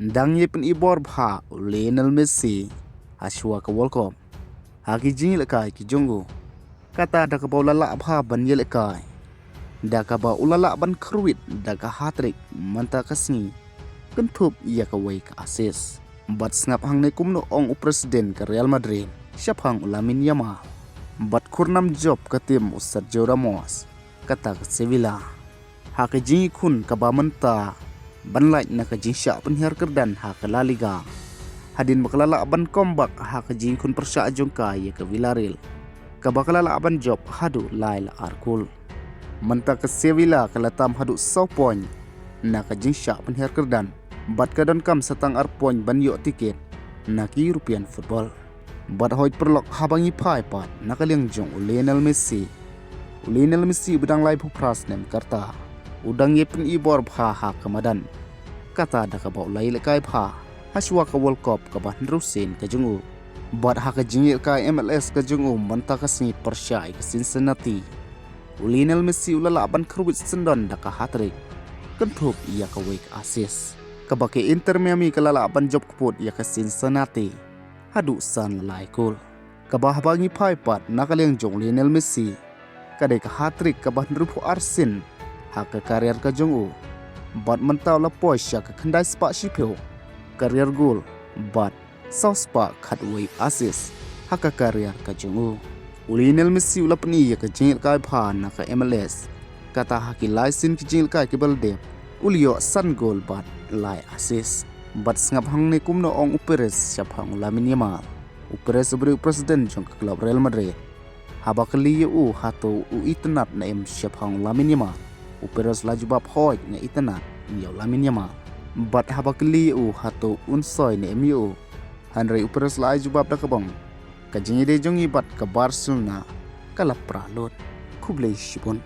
Dang ye pen ibor bha Lionel Messi ashwa ka World Cup. Haki jing lekai ki jongo. Kata da ka lala bha ban ye lekai. Da ka ba ulala ban kruit da ka hat-trick manta kasni. Kentup ia ka wai ka assist. Bat ngap hang ne kumno ong presiden ka Real Madrid. Siap hang Lamine Yamal. Bat kurnam job ka tim Sergio Ramos. Kata ka Sevilla. Haki jing kun ka ba manta. Banlait na ka jing sya penhiar kerdan ha ke La Liga. Hadin bakalala ban kombak ha ka jing kun persya jongka ya ke Villarreal. Ka bakalala ban job hadu Lail Arkul. Menta ke Sevilla kalatam hadu 100 poin na ka jing sya penhiar kerdan. Bat ka don kam setang poin ban yo tiket na ki European football. Bat hoy perlok habangi pai pat na ka liang jong Lionel Messi. Lionel Messi bedang lai pupras nem karta. Udang ye pen ibor bha ha kamadan. Kata da ka bau lai lekai bha. Haswa ka World Cup ka ban rusin ka jungu. Bat ha ka jingil ka MLS ka jungu manta ka sni persya ka Cincinnati. Lionel Messi ulala ban kruwit sendon da ka hat-trick. Kentup ia ka wake assist. Ka bake Inter Miami ka lala ban job kaput ia ka Cincinnati. Hadu san lalai kul. Ka bah bangi pai pat nakaliang jong Lionel Messi. Kadai ka hat-trick ka ban rupu arsin. Haka karier ka jongu. Bat mentau la poisya ka kendai spa shipyo. Karier goal. Bat saus spa katway assist. Haka karier ka jongu. Lionel Messi ula peni ya ka jingil kai pha na ka MLS. Kata haki laisin ki jingil kai ki baldep. Ulio san goal bat lai assist. Bat ngap hang ne kumno ong Perez siap hang Lamine Yamal. Perez beri presiden jong ka klub Real Madrid. Habakali u hato u itenat na em siap hang Lamine Yamal. Perez laju bab hoy na itanat yaw Lamine Yamal. Bat habakli u hato unsoy na MU. Hanrei Perez laju bab da kabong. Kajingi de jongi bat ka Barcelona kala pralot kublai shipon.